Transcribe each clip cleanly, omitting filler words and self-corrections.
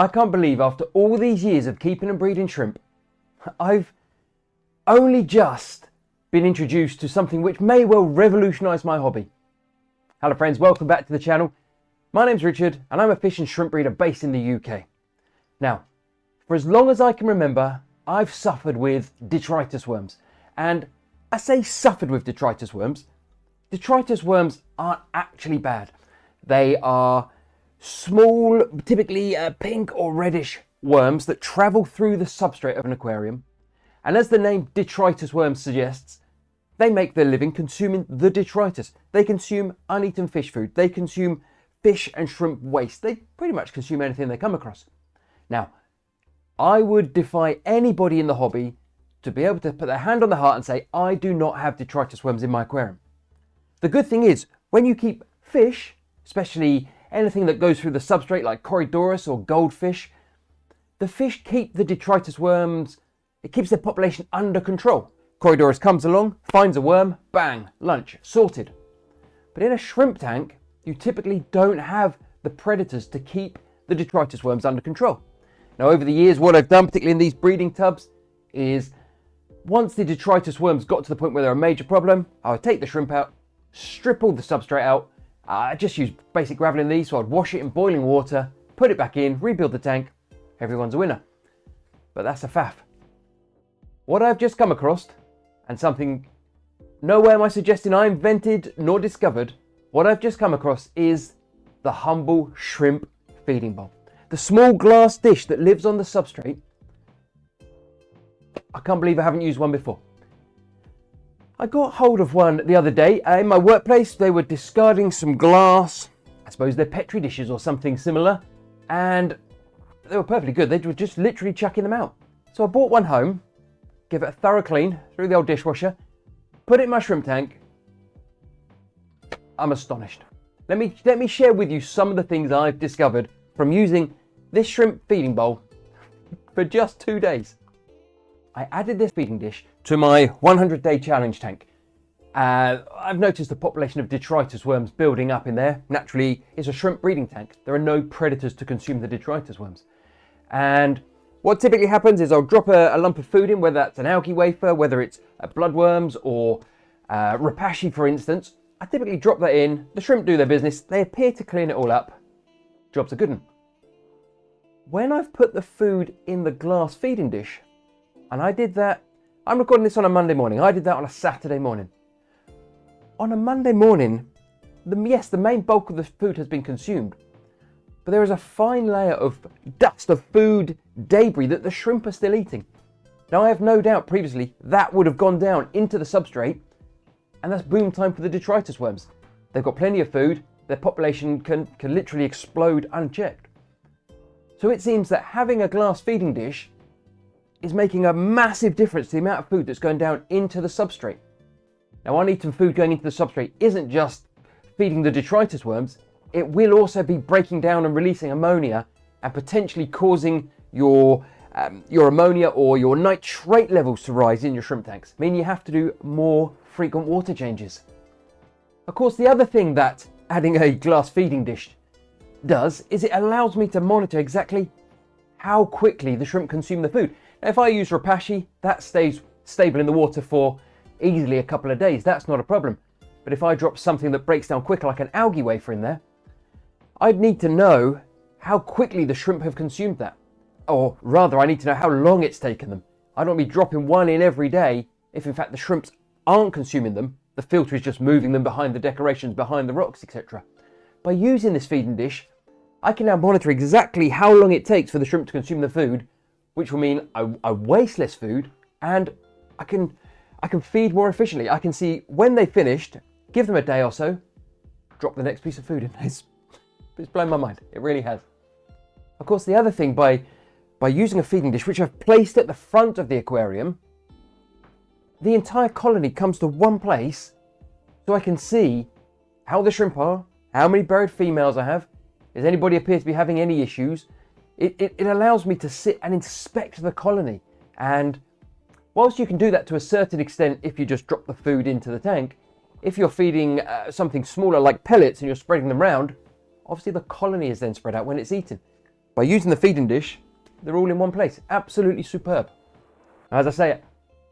I can't believe after all these years of keeping and breeding shrimp, I've only just been introduced to something which may well revolutionise my hobby. Hello friends, welcome back to the channel. My name's Richard and I'm a fish and shrimp breeder based in the UK. Now, for as long as I can remember, I've suffered with detritus worms. And I say suffered with detritus worms. Detritus worms aren't actually bad. They are small, typically pink or reddish worms that travel through the substrate of an aquarium. And as the name detritus worm suggests, they make their living consuming the detritus. They consume uneaten fish food. They consume fish and shrimp waste. They pretty much consume anything they come across. Now, I would defy anybody in the hobby to be able to put their hand on the heart and say, I do not have detritus worms in my aquarium. The good thing is, when you keep fish, especially anything that goes through the substrate like Corydoras or goldfish, the fish keep the detritus worms, it keeps their population under control. Corydoras comes along, finds a worm, bang, lunch, sorted. But in a shrimp tank, you typically don't have the predators to keep the detritus worms under control. Now over the years, what I've done, particularly in these breeding tubs, is once the detritus worms got to the point where they're a major problem, I would take the shrimp out, strip all the substrate out. I just use basic gravel in these, so I'd wash it in boiling water, put it back in, rebuild the tank. Everyone's a winner. But that's a faff. What I've just come across, and something nowhere am I suggesting I invented nor discovered, what I've just come across is the humble shrimp feeding bowl. The small glass dish that lives on the substrate. I can't believe I haven't used one before. I got hold of one the other day. In my workplace, they were discarding some glass. I suppose they're Petri dishes or something similar. And they were perfectly good. They were just literally chucking them out. So I bought one home, give it a thorough clean through the old dishwasher, put it in my shrimp tank. I'm astonished. Let me share with you some of the things I've discovered from using this shrimp feeding bowl for just 2 days. I added this feeding dish to my 100-day challenge tank. I've noticed the population of detritus worms building up in there. Naturally, it's a shrimp breeding tank. There are no predators to consume the detritus worms. And what typically happens is I'll drop a lump of food in, whether that's an algae wafer, whether it's bloodworms or rapashi, for instance. I typically drop that in, the shrimp do their business, they appear to clean it all up. Job's a good one. When I've put the food in the glass feeding dish, and I did that, I'm recording this on a Monday morning, I did that on a Saturday morning. On a Monday morning, yes, the main bulk of the food has been consumed, but there is a fine layer of dust, of food debris that the shrimp are still eating. Now I have no doubt previously that would have gone down into the substrate, and that's boom time for the detritus worms. They've got plenty of food, their population can literally explode unchecked. So it seems that having a glass feeding dish is making a massive difference to the amount of food that's going down into the substrate. Now uneaten food going into the substrate isn't just feeding the detritus worms, it will also be breaking down and releasing ammonia and potentially causing your ammonia or your nitrate levels to rise in your shrimp tanks, meaning you have to do more frequent water changes. Of course, the other thing that adding a glass feeding dish does is it allows me to monitor exactly how quickly the shrimp consume the food. Now, if I use rapashi, that stays stable in the water for easily a couple of days. That's not a problem. But if I drop something that breaks down quicker, like an algae wafer in there, I'd need to know how quickly the shrimp have consumed that. Or rather, I need to know how long it's taken them. I don't want to be dropping one in every day if in fact the shrimps aren't consuming them. The filter is just moving them behind the decorations, behind the rocks, etc. By using this feeding dish, I can now monitor exactly how long it takes for the shrimp to consume the food, which will mean I waste less food and I can feed more efficiently. I can see when they've finished, give them a day or so, drop the next piece of food in. It's blown my mind. It really has. Of course, the other thing, by using a feeding dish, which I've placed at the front of the aquarium, the entire colony comes to one place so I can see how the shrimp are, how many buried females I have, does anybody appear to be having any issues. It allows me to sit and inspect the colony. And whilst you can do that to a certain extent if you just drop the food into the tank, if you're feeding something smaller like pellets and you're spreading them around, obviously the colony is then spread out when it's eaten. by using the feeding dish, they're all in one place. Absolutely superb. As I say,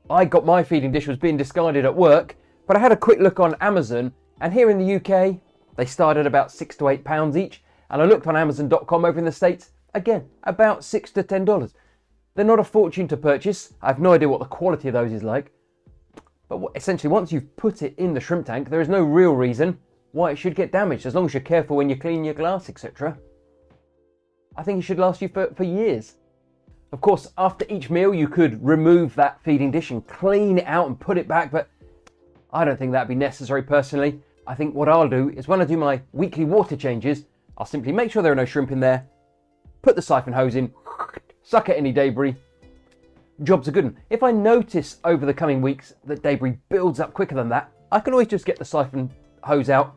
I got my feeding dish was being discarded at work, but I had a quick look on Amazon, and here in the UK, they start at about £6 to £8 each, and I looked on Amazon.com over in the States, again, about $6 to $10. They're not a fortune to purchase. I have no idea what the quality of those is like, but essentially once you've put it in the shrimp tank, there is no real reason why it should get damaged, as long as you're careful when you clean your glass, etc. I think it should last you for years. Of course, after each meal, you could remove that feeding dish and clean it out and put it back, but I don't think that'd be necessary personally. I think what I'll do is when I do my weekly water changes, I'll simply make sure there are no shrimp in there, put the siphon hose in, suck at any debris. Job's a good one. If I notice over the coming weeks that debris builds up quicker than that, I can always just get the siphon hose out,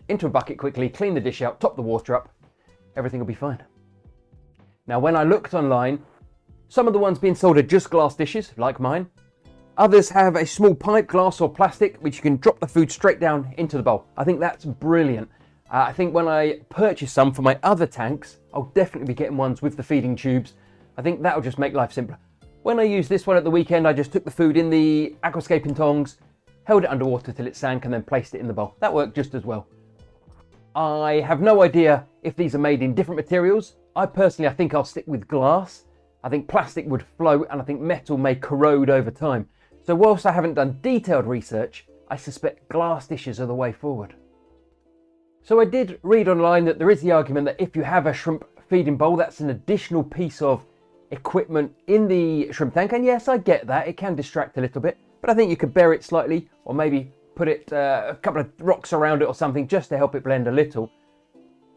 into a bucket quickly, clean the dish out, top the water up, everything will be fine. Now, when I looked online, some of the ones being sold are just glass dishes, like mine. Others have a small pipe, glass or plastic, which you can drop the food straight down into the bowl. I think that's brilliant. I think when I purchase some for my other tanks, I'll definitely be getting ones with the feeding tubes. I think that'll just make life simpler. When I used this one at the weekend, I just took the food in the aquascaping tongs, held it underwater till it sank, and then placed it in the bowl. That worked just as well. I have no idea if these are made in different materials. I think I'll stick with glass. I think plastic would float, and I think metal may corrode over time. So whilst I haven't done detailed research, I suspect glass dishes are the way forward. So I did read online that there is the argument that if you have a shrimp feeding bowl, that's an additional piece of equipment in the shrimp tank. And yes, I get that, it can distract a little bit, but I think you could bear it slightly, or maybe put it a couple of rocks around it or something just to help it blend a little.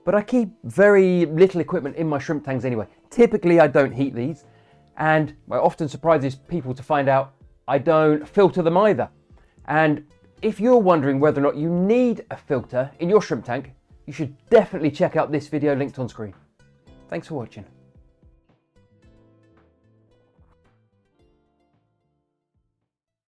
But I keep very little equipment in my shrimp tanks anyway. Typically I don't heat these, and it often surprises people to find out I don't filter them either. And if you're wondering whether or not you need a filter in your shrimp tank, you should definitely check out this video linked on screen. Thanks for watching.